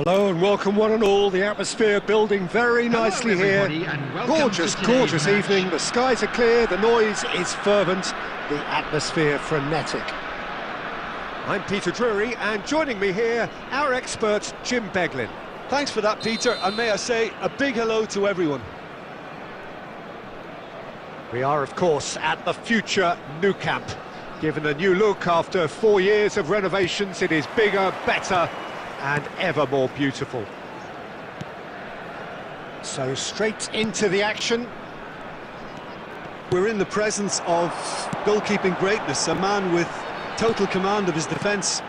Hello and welcome one and all. The atmosphere building very nicely here. Gorgeous, gorgeous evening. The skies are clear, the noise is fervent, the atmosphere frenetic. I'm Peter Drury, and joining me here, our expert Jim Beglin. Thanks for that, Peter, and may I say a big hello to everyone. We are, of course, at the future Nou Camp. Given a new look after 4 years of renovations, it is bigger, better, and ever more beautiful. So straight into the action. We're in the presence of goalkeeping greatness, a man with total command of his defence.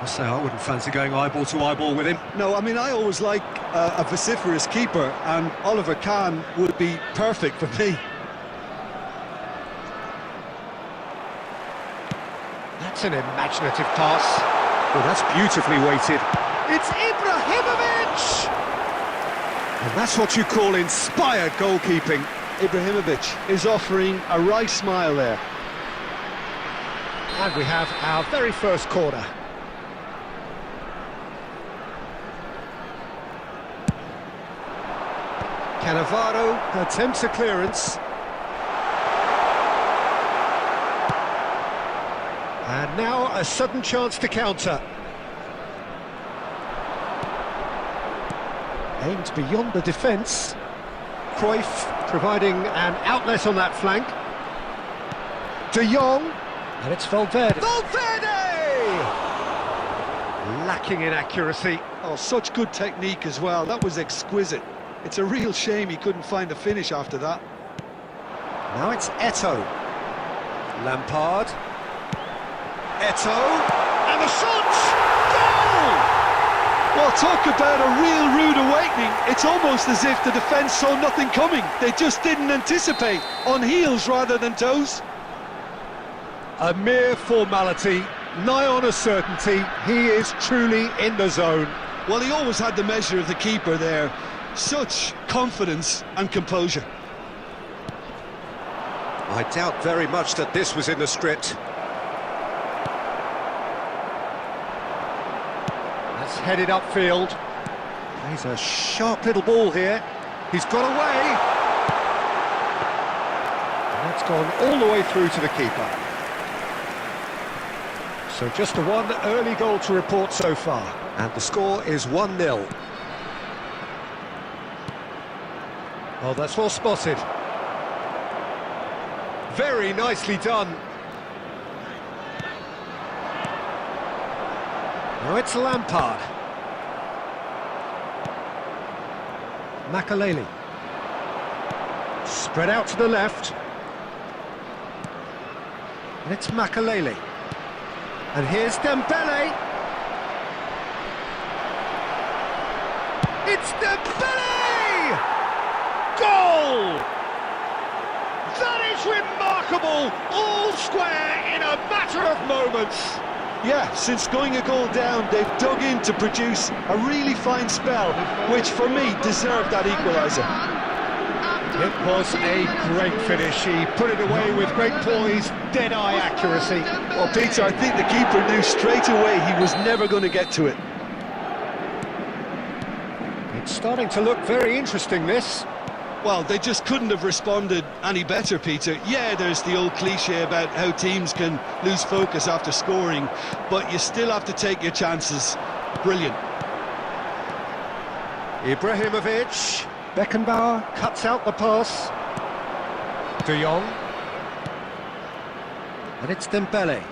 I say I wouldn't fancy going eyeball to eyeball with him. No, I mean, I always like a vociferous keeper, and Oliver Kahn would be perfect for me. That's an imaginative pass. Oh, that's beautifully weighted. It's Ibrahimovic! And that's what you call inspired goalkeeping. Ibrahimovic is offering a wry smile there. And we have our very first corner. Cannavaro attempts a clearance. And now a sudden chance to counter. Aimed beyond the defence. Cruyff providing an outlet on that flank. De Jong, and it's Valverde. Valverde! Lacking in accuracy. Oh, such good technique as well. That was exquisite. It's a real shame he couldn't find a finish after that. Now it's Eto'o. Lampard. Eto'o, and the shot! Goal! Well, talk about a real rude awakening. It's almost as if the defence saw nothing coming. They just didn't anticipate, on heels rather than toes. A mere formality, nigh on a certainty. He is truly in the zone. Well, he always had the measure of the keeper there. Such confidence and composure. I doubt very much that this was in the script. Headed upfield. Plays a sharp little ball here. He's got away. And that's gone all the way through to the keeper. So just the one early goal to report so far. And the score is 1-0. Oh, that's well spotted. Very nicely done. Now it's Lampard. Makaleli. Spread out to the left. And it's Makaleli. And here's Dembele. It's Dembele! Goal! That is remarkable! All square in a matter of moments. Yeah, since going a goal down, they've dug in to produce a really fine spell, which for me deserved that equaliser. It was a great finish. He put it away with great poise, dead-eye accuracy. Well, Peter, I think the keeper knew straight away he was never going to get to it. It's starting to look very interesting, this. Well, they just couldn't have responded any better, Peter. Yeah, there's the old cliche about how teams can lose focus after scoring, but you still have to take your chances. Brilliant. Ibrahimovic. Beckenbauer cuts out the pass. De Jong. And it's Dembele.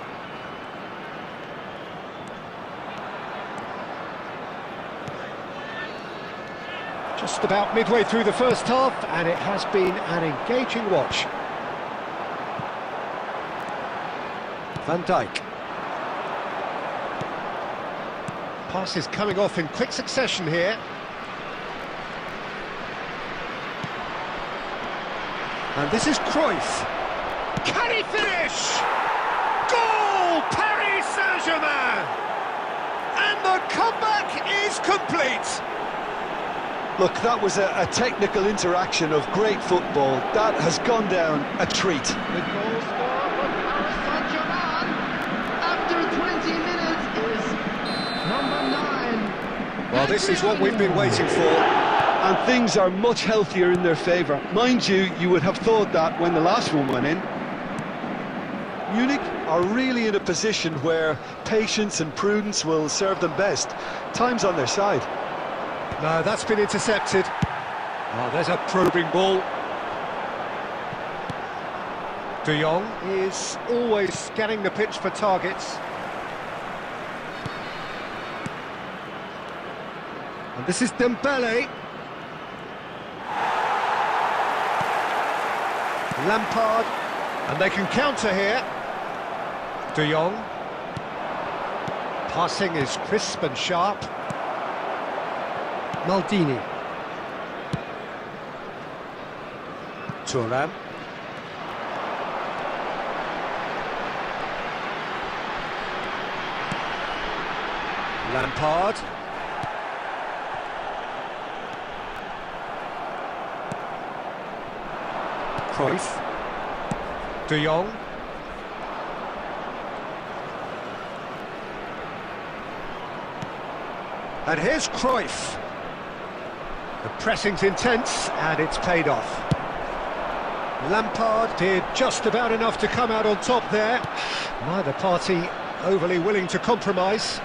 Just about midway through the first half, and it has been an engaging watch. Van Dijk. Pass is coming off in quick succession here. And this is Cruyff. Can he finish? Goal! Paris Saint-Germain! And the comeback is complete. Look, that was a technical interaction of great football. That has gone down a treat. The goal scorer for Paris Saint-Germain after 20 minutes is number 9. Well, this is what we've been waiting for. And things are much healthier in their favour. Mind you, you would have thought that when the last one went in. Munich are really in a position where patience and prudence will serve them best. Time's on their side. No, that's been intercepted. Oh, there's a probing ball. De Jong is always scanning the pitch for targets. And this is Dembele. Lampard. And they can counter here. De Jong. Passing is crisp and sharp. Maldini. Thuram. Lampard. Cruyff. De Jong. And here's Cruyff. The pressing's intense and it's paid off. Lampard did just about enough to come out on top there. Neither party overly willing to compromise.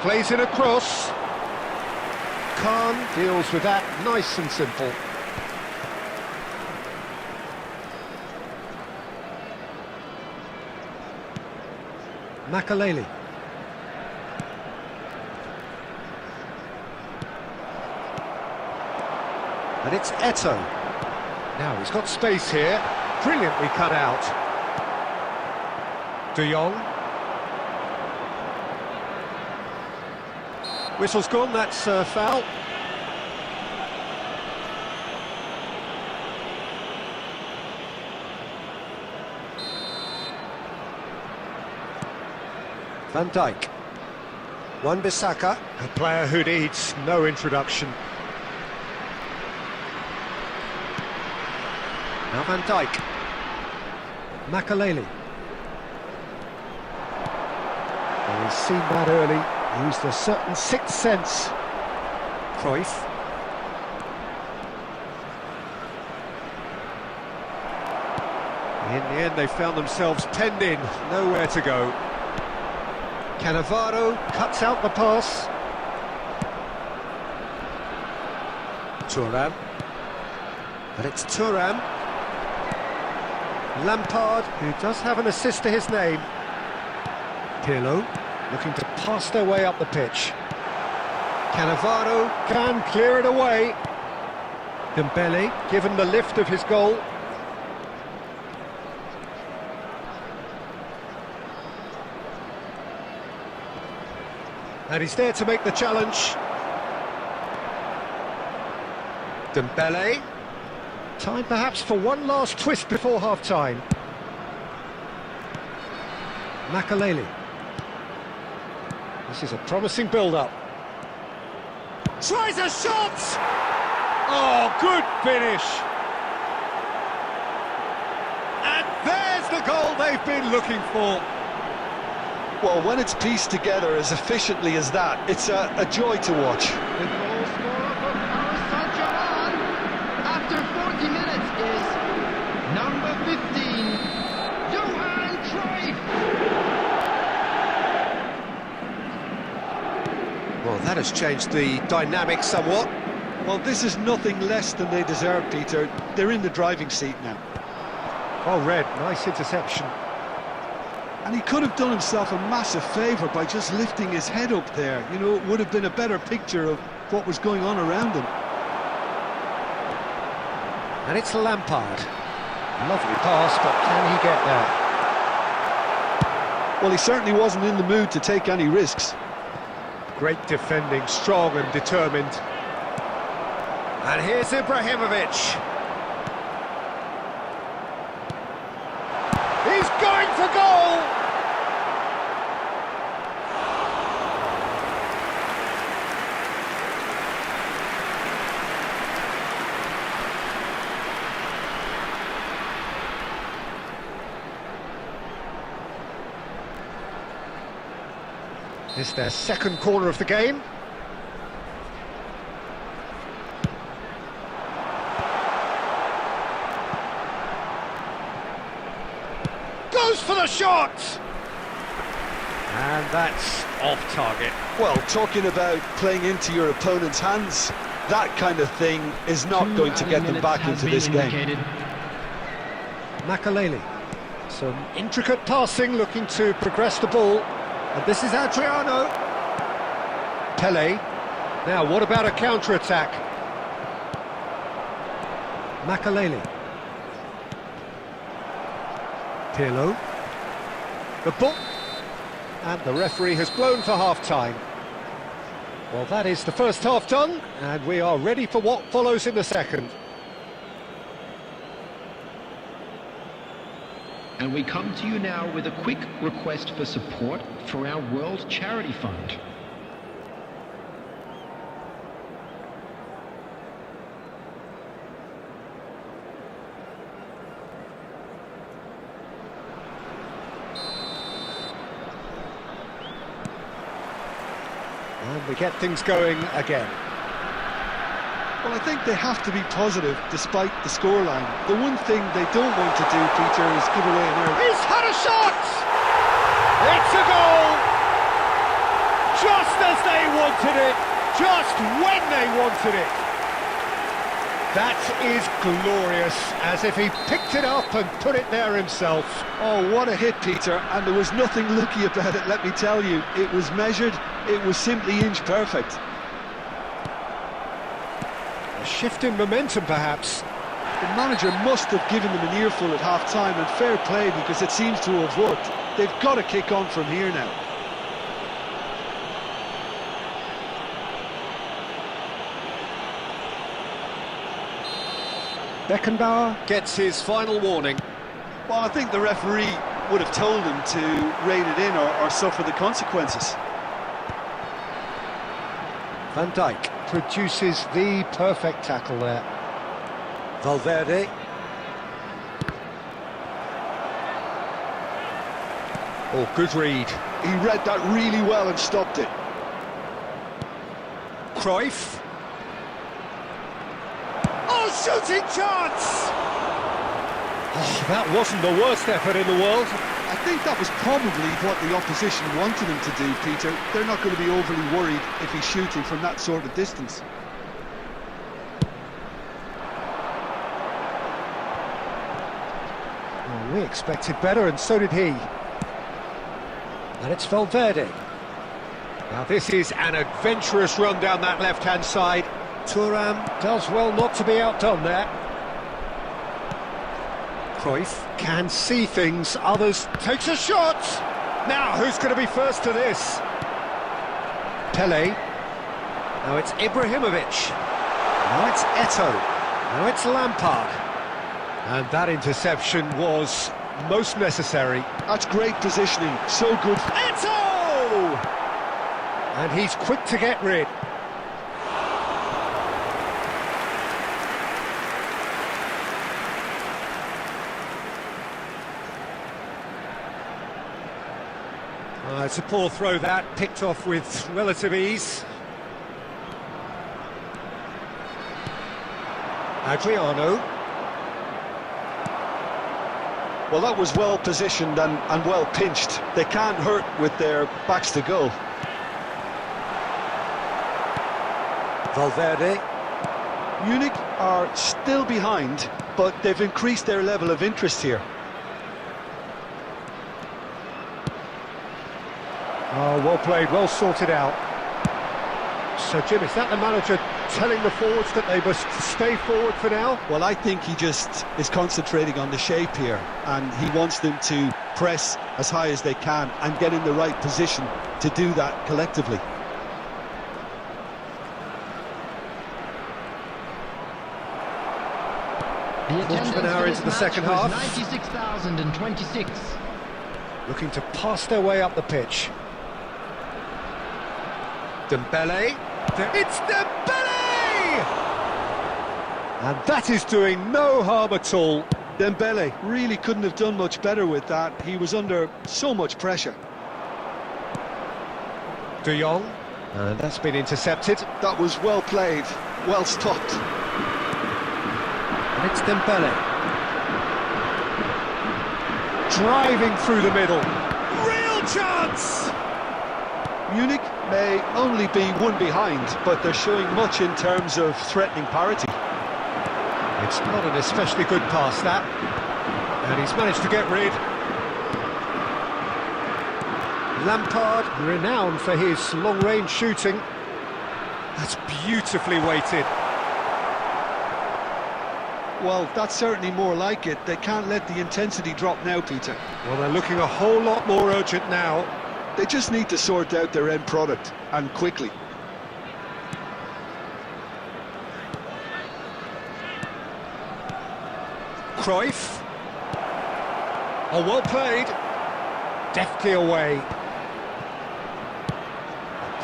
Plays in a cross. Khan deals with that nice and simple. Makaleli. And it's Eto'o. Now he's got space here. Brilliantly cut out. De Jong. Whistle's gone, that's foul. Van Dijk. Wan-Bissaka, a player who needs no introduction. Now Van Dijk. Makaleli. Well, he's seen that early. Used a certain sixth sense. Cruyff. In the end, they found themselves penned in, nowhere to go. Cannavaro cuts out the pass. Thuram. But it's Thuram. Lampard, who does have an assist to his name. Pirlo. Looking to pass their way up the pitch. Cannavaro can clear it away. Dembele, given the lift of his goal. And he's there to make the challenge. Dembele. Time perhaps for one last twist before half-time. Makaleli. This is a promising build-up. Tries a shot! Oh, good finish! And there's the goal they've been looking for. Well, when it's pieced together as efficiently as that, it's a joy to watch. The goal scorer for Paris Saint-Germain after 40 minutes is number 15, Johan Cruyff. Well, that has changed the dynamic somewhat. Well, this is nothing less than they deserve, Peter. They're in the driving seat now. Well read, nice interception. And he could have done himself a massive favour by just lifting his head up there. You know, it would have been a better picture of what was going on around him. And it's Lampard. Lovely pass, but can he get there? Well, he certainly wasn't in the mood to take any risks. Great defending, strong and determined. And here's Ibrahimovic. He's going for goal! It's their second corner of the game. Goes for the shot! And that's off target. Well, talking about playing into your opponent's hands, that kind of thing is not going to get them back into this game. Makaleli. Some intricate passing, looking to progress the ball. And this is Adriano. Pele. Now, what about a counter-attack? Makaleli. Pirlo. The ball. And the referee has blown for half-time. Well, that is the first half done, and we are ready for what follows in the second. And we come to you now with a quick request for support for our World Charity Fund. And we get things going again. Well, I think they have to be positive despite the scoreline. The one thing they don't want to do, Peter, is give away an early. He's had a shot! It's a goal! Just as they wanted it, just when they wanted it. That is glorious, as if he picked it up and put it there himself. Oh, what a hit, Peter, and there was nothing lucky about it, let me tell you. It was measured, it was simply inch perfect. A shift in momentum, perhaps. The manager must have given them an earful at half-time, and fair play, because it seems to have worked. They've got to kick on from here now. Beckenbauer gets his final warning. Well, I think the referee would have told him to rein it in or suffer the consequences. Van Dijk produces the perfect tackle there. Valverde. Oh, good read. He read that really well and stopped it. Cruyff. Oh, shooting chance! Oh, that wasn't the worst effort in the world. I think that was probably what the opposition wanted him to do, Peter. They're not going to be overly worried if he's shooting from that sort of distance. Oh, we expected better, and so did he. And it's Valverde. Now this is an adventurous run down that left-hand side. Thuram does well not to be outdone there. Cruyff can see things, others takes a shot! Now who's going to be first to this? Pele. Now it's Ibrahimovic. Now it's Eto'o. Now it's Lampard. And that interception was most necessary. That's great positioning, so good. Eto'o! And he's quick to get rid. It's a poor throw that, picked off with relative ease. Adriano. Well, that was well positioned and well pinched. They can't hurt with their backs to goal. Valverde. Munich are still behind, but they've increased their level of interest here. Oh, well played, well sorted out. So, Jim, is that the manager telling the forwards that they must stay forward for now? Well, I think he just is concentrating on the shape here, and he wants them to press as high as they can and get in the right position to do that collectively. Quarter of an hour into the second half. 96,026. Looking to pass their way up the pitch. Dembele. It's Dembele! And that is doing no harm at all. Dembele really couldn't have done much better with that. He was under so much pressure. De Jong, and that's been intercepted. That was well played, well stopped. And it's Dembele. Driving through the middle. Real chance! Munich may only be one behind, but they're showing much in terms of threatening parity. It's not an especially good pass, that. And he's managed to get rid. Lampard, renowned for his long-range shooting. That's beautifully weighted. Well, that's certainly more like it. They can't let the intensity drop now, Peter. Well, they're looking a whole lot more urgent now. They just need to sort out their end product, and quickly. Cruyff. Oh, well played. Deftly away.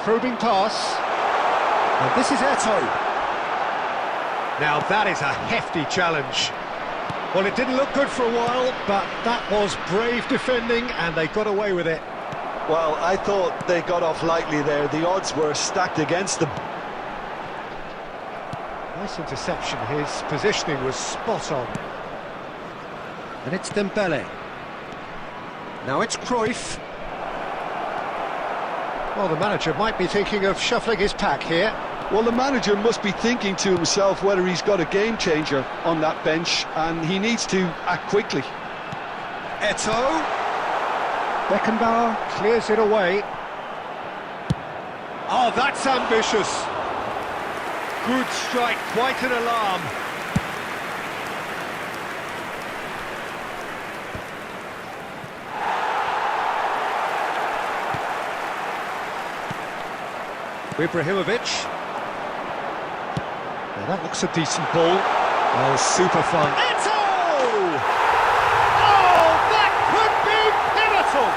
Probing pass. And this is Eto'o. Now that is a hefty challenge. Well, it didn't look good for a while, but that was brave defending and they got away with it. Well, I thought they got off lightly there. The odds were stacked against them. Nice interception. His positioning was spot on. And it's Dembele. Now it's Cruyff. Well, the manager might be thinking of shuffling his pack here. Well, the manager must be thinking to himself whether he's got a game changer on that bench, and he needs to act quickly. Eto'o. Beckenbauer clears it away. Oh, that's ambitious. Good strike, quite an alarm. Ibrahimovic. Well, that looks a decent ball. Oh, super fun. Eto'o! Oh, that could be pivotal!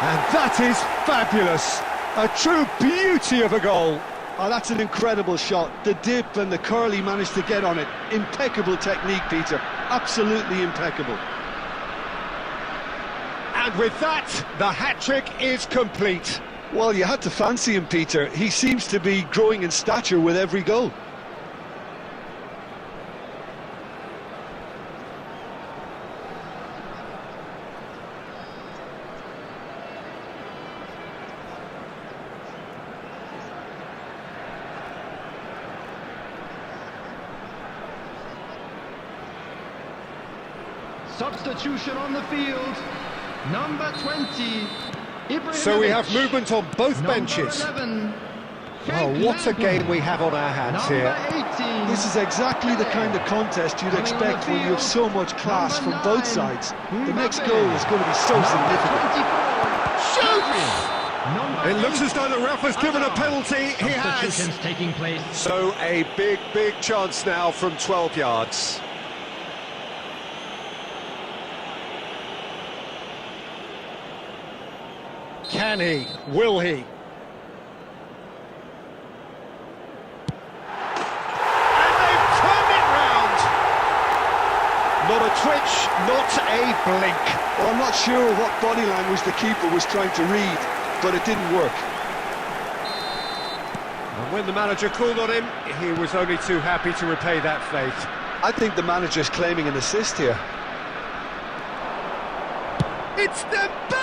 And that is fabulous. A true beauty of a goal. Oh, that's an incredible shot. The dip and the curl he managed to get on it. Impeccable technique, Peter. Absolutely impeccable. And with that, the hat-trick is complete. Well, you had to fancy him, Peter. He seems to be growing in stature with every goal. Substitution on the field. Number 20. So we have movement on both benches. 11, Oh, what a game we have on our hands here. 18, This is exactly the kind of contest you'd expect when you have so much class from both sides. The next goal is going to be so significant. Shoots! It looks as though the ref has given a penalty. He has. Substitutions taking place. So a big chance now from 12 yards. Can he? Will he? And they've turned it round! Not a twitch, not a blink. Well, I'm not sure what body language the keeper was trying to read, but it didn't work. And when the manager called on him, he was only too happy to repay that faith. I think the manager's claiming an assist here. It's Dembele!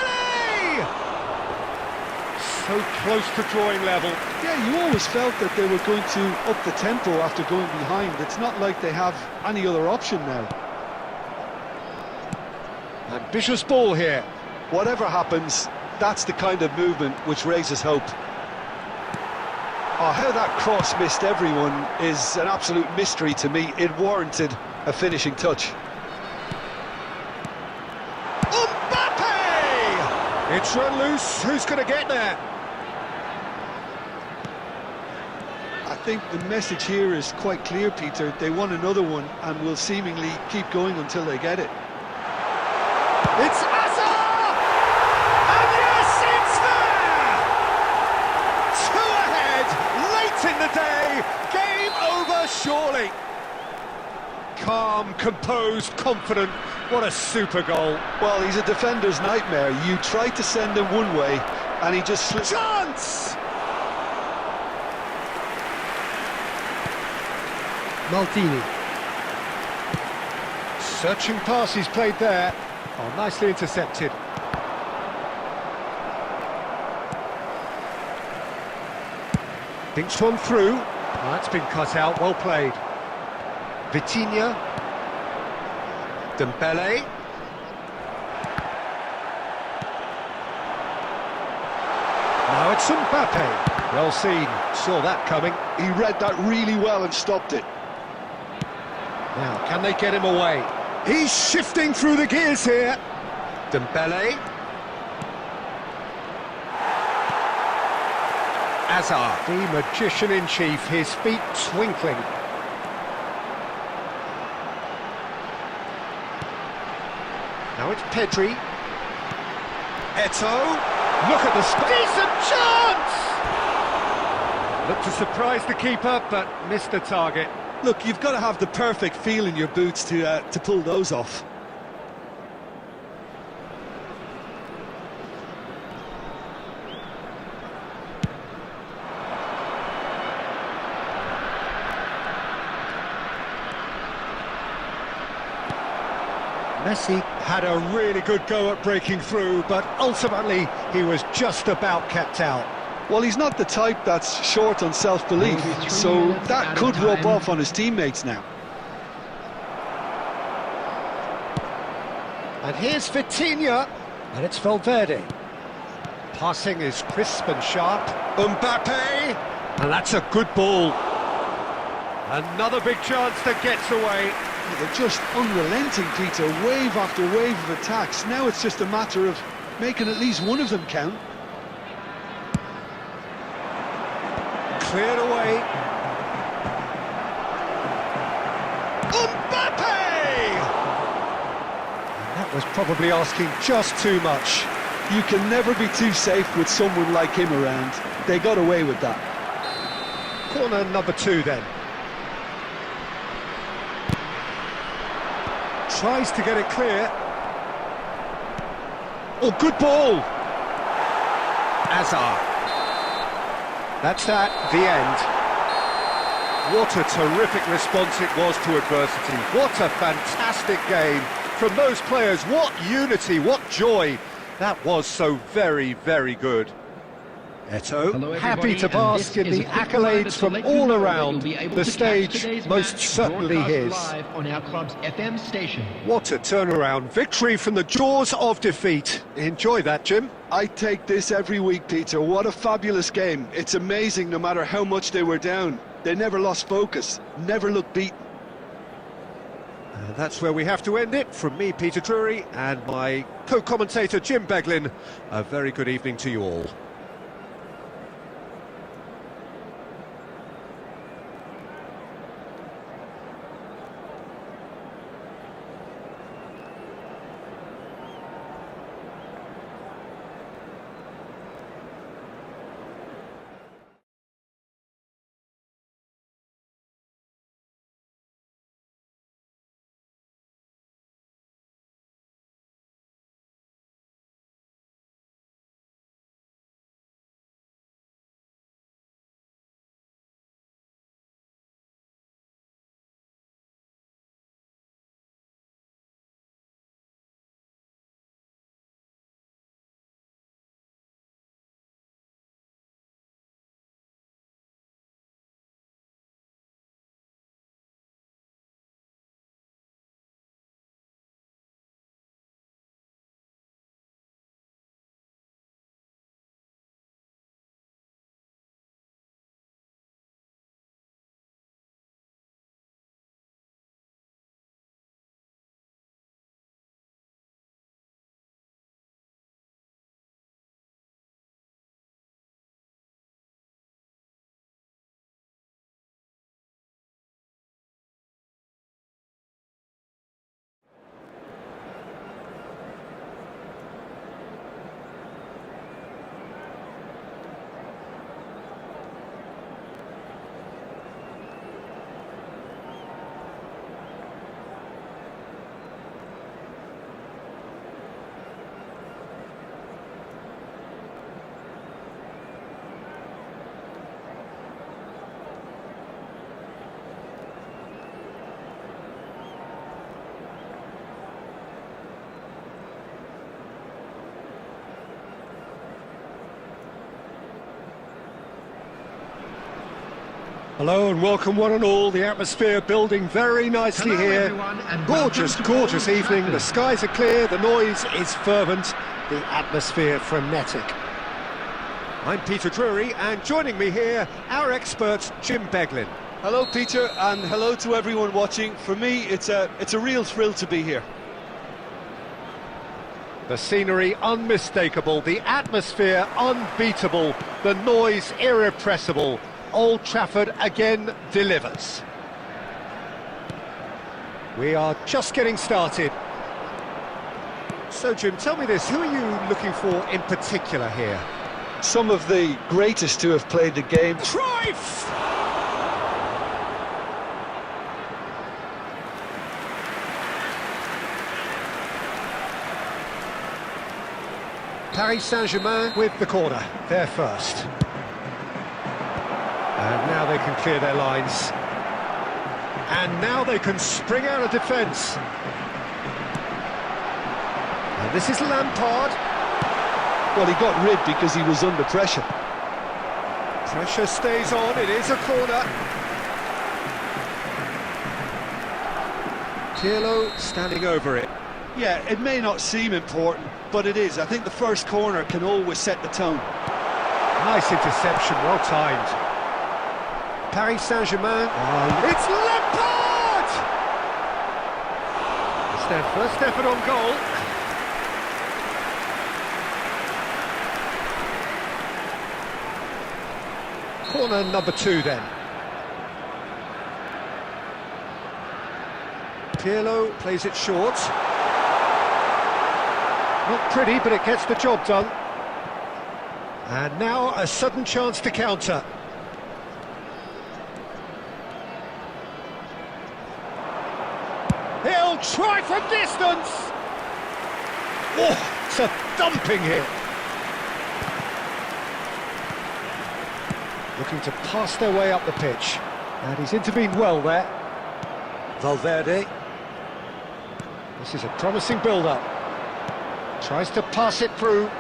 So close to drawing level. Yeah, you always felt that they were going to up the tempo after going behind. It's not like they have any other option now. Ambitious ball here. Whatever happens, that's the kind of movement which raises hope. Oh, how that cross missed everyone is an absolute mystery to me. It warranted a finishing touch. Mbappe! It's run loose. Who's going to get there? I think the message here is quite clear, Peter. They want another one and will seemingly keep going until they get it. It's Asa! And yes, it's there! Two ahead, late in the day, game over surely. Calm, composed, confident, what a super goal. Well, he's a defender's nightmare. You try to send him one way, and he just slipped. Chance! Maldini. Searching pass he's played there. Oh, nicely intercepted. Thinks one through. Oh, that's been cut out, well played. Vitinha. Dembele. Now it's Mbappe. Well seen, saw that coming. He read that really well and stopped it. Now, can they get him away? He's shifting through the gears here. Dembele. Hazard, the magician-in-chief, his feet twinkling. Now it's Pedri. Eto'o. Look at the decent chance! Looked to surprise the keeper, but missed the target. Look, you've got to have the perfect feel in your boots to pull those off. Messi had a really good go at breaking through, but ultimately he was just about kept out. Well, he's not the type that's short on self-belief, so that could rub off on his teammates now. And here's Vitinha, and it's Valverde. Passing is crisp and sharp. Mbappe, and that's a good ball. Another big chance that gets away. They're just unrelenting, Peter, wave after wave of attacks. Now it's just a matter of making at least one of them count. Cleared away. Mbappe! And that was probably asking just too much. You can never be too safe with someone like him around. They got away with that. Corner number 2 then. Tries to get it clear. Oh, good ball! Hazard. That's that, the end. What a terrific response it was to adversity. What a fantastic game from those players. What unity, what joy. That was so very, very good. Eto'o, happy to bask in the accolades from all around. The stage most certainly his. On our club's FM station. What a turnaround. Victory from the jaws of defeat. Enjoy that, Jim. I take this every week, Peter. What a fabulous game. It's amazing no matter how much they were down. They never lost focus, never looked beaten. That's where we have to end it. From me, Peter Drury, and my co-commentator, Jim Beglin. A very good evening to you all. Hello and welcome one and all. The atmosphere building very nicely here. Everyone, and Gorgeous, gorgeous Old evening. Trafford. The skies are clear, the noise is fervent, the atmosphere frenetic. I'm Peter Drury, and joining me here, our expert Jim Beglin. Hello, Peter, and hello to everyone watching. For me, it's a real thrill to be here. The scenery unmistakable, the atmosphere unbeatable, the noise irrepressible. Old Trafford again delivers. We are just getting started. So Jim, tell me this, who are you looking for in particular here? Some of the greatest to have played the game. Cruyff! Paris Saint-Germain with the corner, they're first. And now they can clear their lines. And now they can spring out of defence. And this is Lampard. Well, he got rid because he was under pressure. Pressure stays on, it is a corner. Pirlo standing over it. Yeah, it may not seem important, but it is. I think the first corner can always set the tone. Nice interception, well timed. Paris Saint-Germain. It's Lampard! It's their first effort on goal. Corner number 2 then. Pirlo plays it short. Not pretty, but it gets the job done. And now a sudden chance to counter. He'll try from distance! Oh, it's a dumping hit. Looking to pass their way up the pitch. And he's intervened well there. Valverde. This is a promising build-up. Tries to pass it through.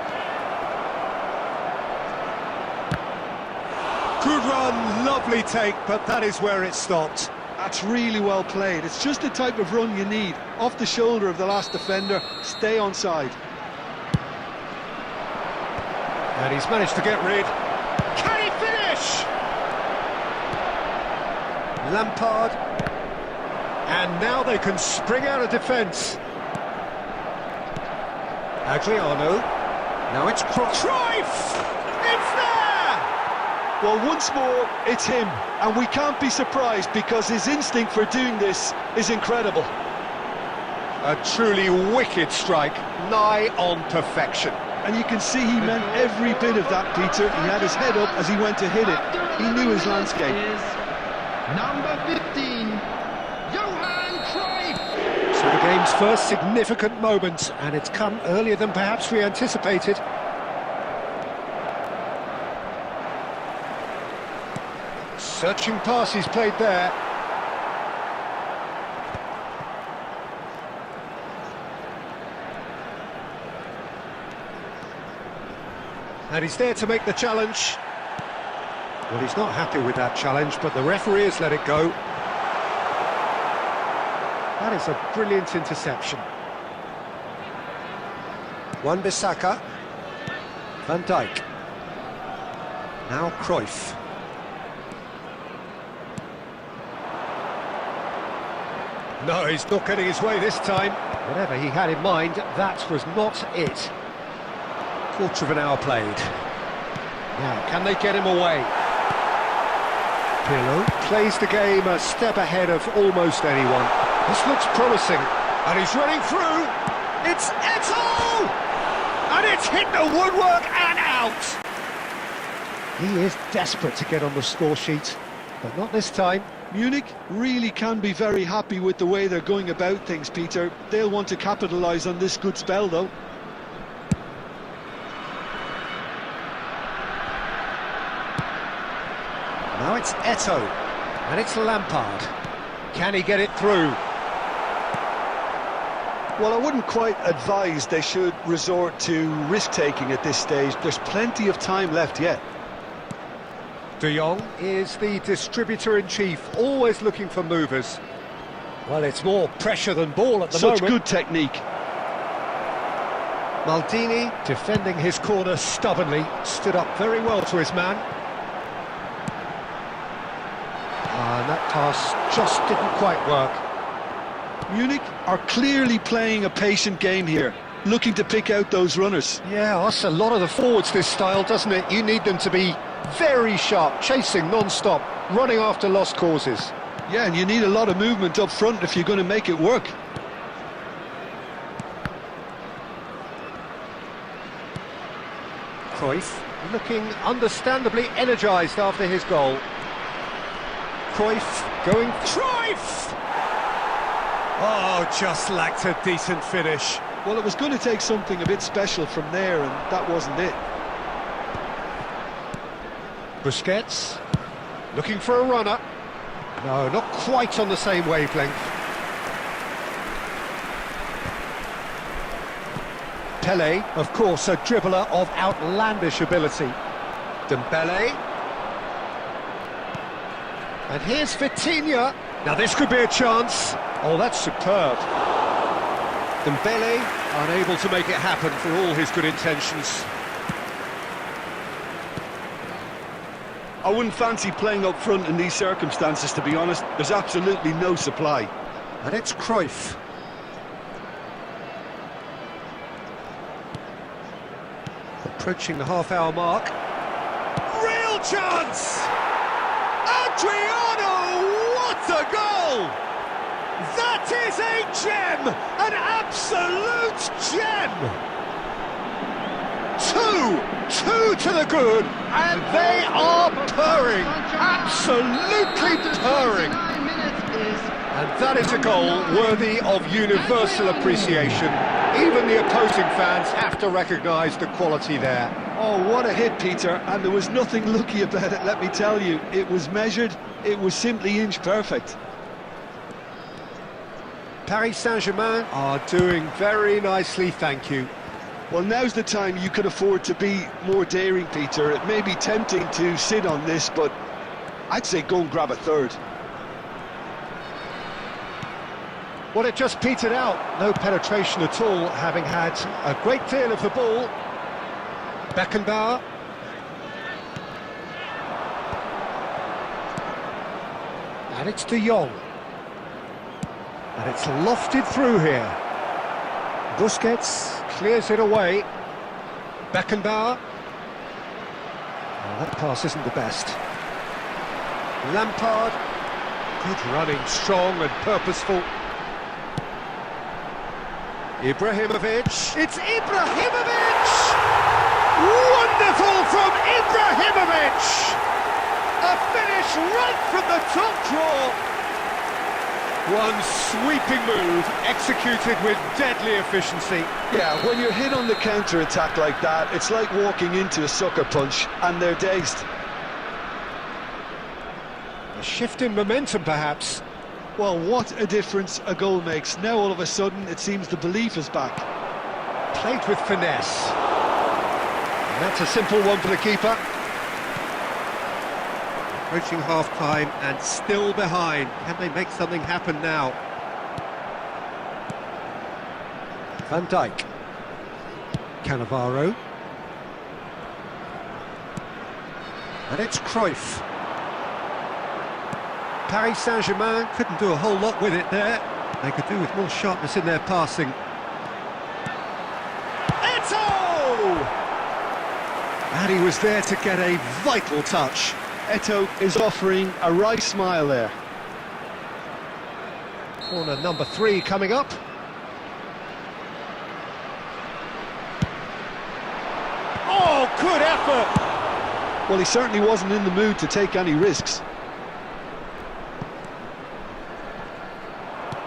Good run, lovely take, but that is where it stopped. That's really well played. It's just the type of run you need. Off the shoulder of the last defender, stay onside. And he's managed to get rid. Can he finish? Lampard. And now they can spring out of defence. Adriano. Now it's Cruyff! It's there! Well, once more, it's him. And we can't be surprised because his instinct for doing this is incredible. A truly wicked strike, nigh on perfection. And you can see he meant every bit of that, Peter. He had his head up as he went to hit it. He knew his landscape. Is number 15, Johan Cruyff. So the game's first significant moment, and it's come earlier than perhaps we anticipated. Searching pass he's played there. And he's there to make the challenge. Well, he's not happy with that challenge, but the referee has let it go. That is a brilliant interception. Wan-Bissaka. Van Dijk. Now Cruyff. No, he's not getting his way this time. Whatever he had in mind, that was not it. Quarter of an hour played. Now, can they get him away? Pirlo plays the game a step ahead of almost anyone. This looks promising, and he's running through. It's Eto'o! And it's hit the woodwork and out! He is desperate to get on the score sheet, but not this time. Munich really can be very happy with the way they're going about things, Peter. They'll want to capitalise on this good spell, though. Now it's Eto'o, and it's Lampard. Can he get it through? Well, I wouldn't quite advise they should resort to risk-taking at this stage. There's plenty of time left yet. De Jong is the distributor-in-chief, always looking for movers. Well, it's more pressure than ball at the moment. Such good technique. Maldini, defending his corner stubbornly, stood up very well to his man. And that pass just didn't quite work. Munich are clearly playing a patient game here, looking to pick out those runners. Yeah, that's a lot of the forwards, this style, doesn't it? You need them to be very sharp, chasing non-stop, running after lost causes. Yeah, and you need a lot of movement up front if you're going to make it work. Cruyff looking understandably energised after his goal. Cruyff going... Cruyff! Oh, just lacked a decent finish. Well, it was going to take something a bit special from there, and that wasn't it. Busquets, looking for a runner. No, not quite on the same wavelength. Pele, of course, a dribbler of outlandish ability. Dembele. And here's Vitinha. Now this could be a chance. Oh, that's superb. Dembele, unable to make it happen for all his good intentions. I wouldn't fancy playing up front in these circumstances, to be honest. There's absolutely no supply. And it's Cruyff. Approaching the half-hour mark. Real chance! Adriano, what a goal! That is a gem! An absolute gem! Two to the good, and they are purring, absolutely purring. And that is a goal worthy of universal appreciation. Even the opposing fans have to recognise the quality there. Oh, what a hit, Peter, and there was nothing lucky about it, let me tell you. It was measured, it was simply inch perfect. Paris Saint-Germain are doing very nicely, thank you. Well, now's the time you could afford to be more daring, Peter. It may be tempting to sit on this, but I'd say go and grab a third. Well, it just petered out. No penetration at all, having had a great deal of the ball. Beckenbauer. And it's De Jong. And it's lofted through here. Busquets clears it away. Beckenbauer. Oh, that pass isn't the best. Lampard. Good running, strong and purposeful. Ibrahimovic. It's Ibrahimovic! Wonderful from Ibrahimovic! A finish right from the top draw. One sweeping move, executed with deadly efficiency. Yeah, when you're hit on the counter-attack like that, it's like walking into a sucker punch, and they're dazed. A shift in momentum, perhaps. Well, what a difference a goal makes. Now, all of a sudden, it seems the belief is back. Played with finesse. And that's a simple one for the keeper. Approaching half-time and still behind. Can they make something happen now? Van Dijk. Cannavaro. And it's Cruyff. Paris Saint-Germain couldn't do a whole lot with it there. They could do with more sharpness in their passing. Eto'o! And he was there to get a vital touch. Eto'o is offering a wry smile there. Corner number 3 coming up. Oh, good effort! Well, he certainly wasn't in the mood to take any risks.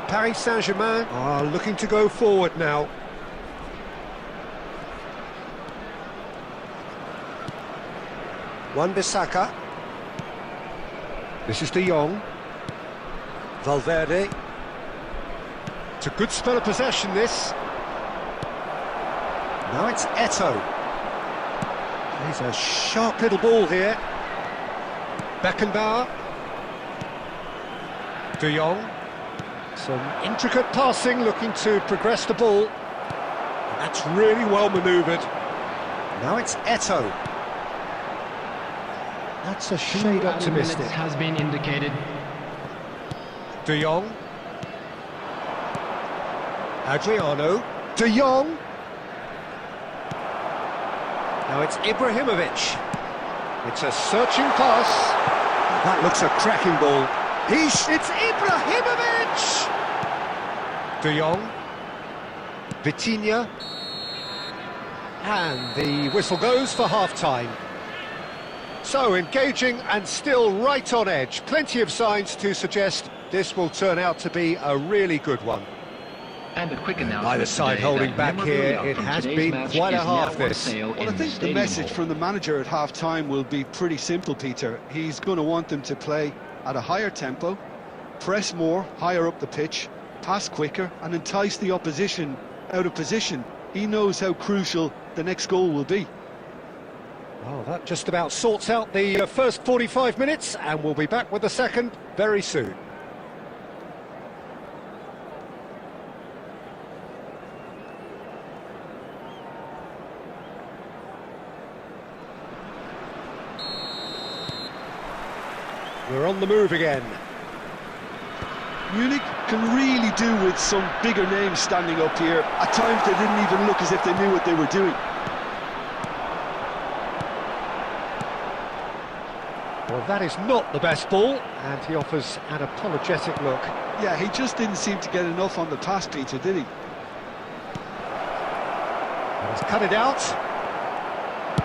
Paris Saint-Germain are looking to go forward now. Wan-Bissaka. This is De Jong. Valverde. It's a good spell of possession, this. Now it's Eto'o. He's a sharp little ball here. Beckenbauer. De Jong. Some intricate passing, looking to progress the ball. And that's really well manoeuvred. Now it's Eto'o. That's a shade optimistic. Has been indicated. De Jong. Adriano. De Jong. Now it's Ibrahimovic. It's a searching pass. That looks a cracking ball. It's Ibrahimovic! De Jong. Vitinha. And the whistle goes for half-time. So engaging and still right on edge. Plenty of signs to suggest this will turn out to be a really good one. And a quick announcement. Either side holding back here, it has been quite a half this. Well, I think the message from the manager at half-time will be pretty simple, Peter. He's going to want them to play at a higher tempo, press more, higher up the pitch, pass quicker, and entice the opposition out of position. He knows how crucial the next goal will be. Well, that just about sorts out the first 45 minutes, and we'll be back with the second very soon. We're on the move again. Munich can really do with some bigger names standing up here. At times they didn't even look as if they knew what they were doing. Well, that is not the best ball, and he offers an apologetic look. Yeah, he just didn't seem to get enough on the pass, Peter, did he? And he's cut it out.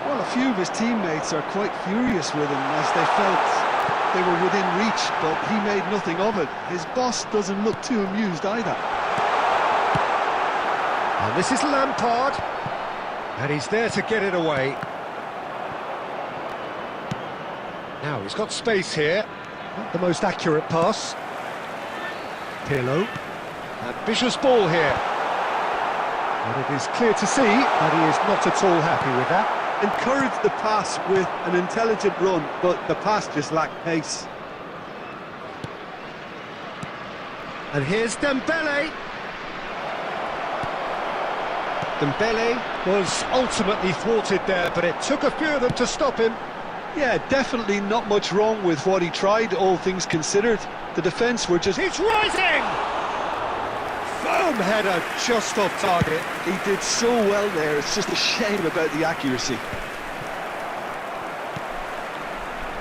Well, a few of his teammates are quite furious with him as they felt they were within reach, but he made nothing of it. His boss doesn't look too amused either. And this is Lampard, and he's there to get it away. Now he's got space here. Not the most accurate pass. Pirlo. Ambitious ball here. And it is clear to see that he is not at all happy with that. Encouraged the pass with an intelligent run, but the pass just lacked pace. And here's Dembele. Dembele was ultimately thwarted there, but it took a few of them to stop him. Yeah, definitely not much wrong with what he tried, all things considered. The defence were just... It's rising! Firm header just off target. He did so well there, it's just a shame about the accuracy.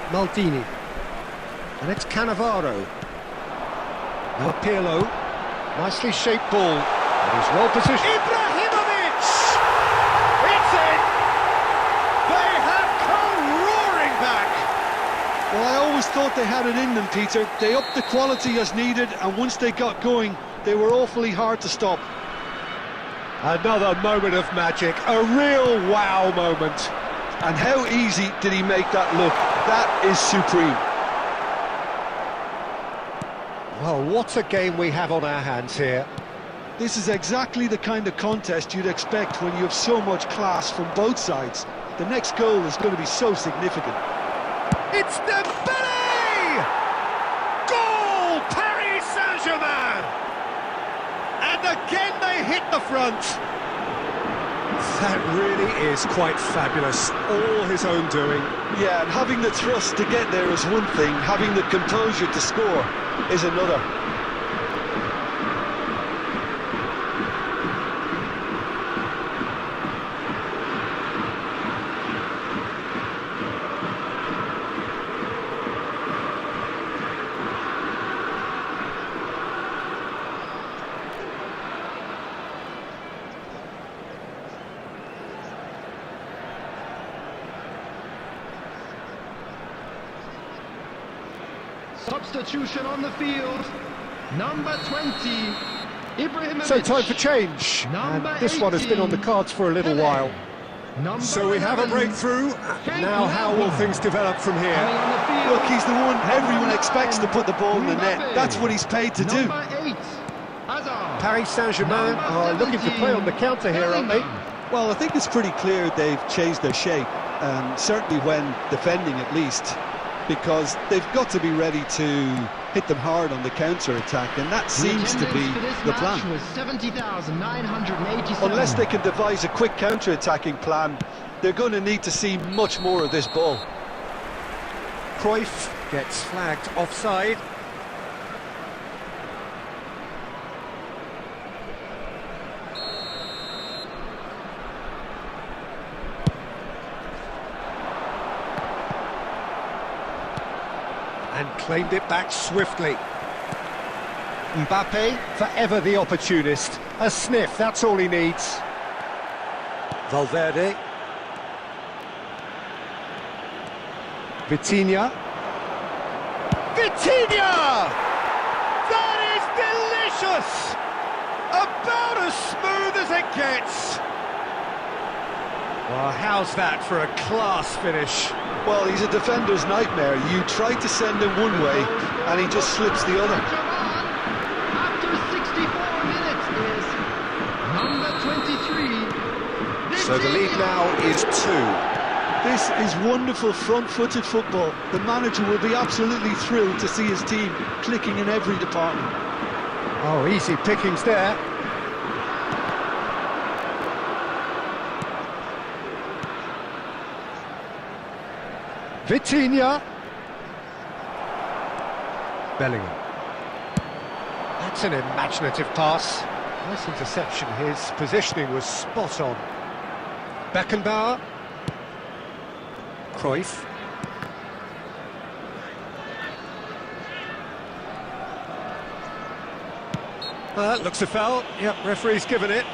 Maldini. And it's Cannavaro. Now Pirlo. Nicely shaped ball. It is well positioned. Ibrahimovic! It's in! They have come roaring back! Well, I always thought they had it in them, Peter. They upped the quality as needed, and once they got going, they were awfully hard to stop. Another moment of magic, a real wow moment. And how easy did he make that look? That is supreme. Well, what a game we have on our hands here. This is exactly the kind of contest you'd expect when you have so much class from both sides. The next goal is going to be so significant. It's Dembele! Goal! Paris Saint-Germain! And again they hit the front. That really is quite fabulous. All his own doing. Yeah, and having the thrust to get there is one thing. Having the composure to score is another. Substitution on the field. Number 20, Ibrahimovic. So time for change. And this one has been on the cards for a little while. So we have a breakthrough. Now how will things develop from here? Look, he's the one everyone expects to put the ball in the net. That's what he's paid to do. Paris Saint-Germain are looking to play on the counter here, aren't they? Well, I think it's pretty clear they've changed their shape, certainly when defending at least. because they've got to be ready to hit them hard on the counter-attack, and that seems to be the plan. Was 70,987. Unless they can devise a quick counter-attacking plan, they're going to need to see much more of this ball. Cruyff gets flagged offside. And claimed it back swiftly. Mbappe, forever the opportunist. A sniff, that's all he needs. Valverde. Vitinha. Vitinha! That is delicious! About as smooth as it gets. Well, how's that for a class finish? Well, he's a defender's nightmare. You try to send him one way, and he just slips the other. After 64 minutes is number 23. So the lead now is 2. This is wonderful front-footed football. The manager will be absolutely thrilled to see his team clicking in every department. Oh, easy pickings there. Vitinha. Bellingham. That's an imaginative pass. Nice interception. His positioning was spot on. Beckenbauer. Cruyff. Looks a foul. Yep, referee's given it.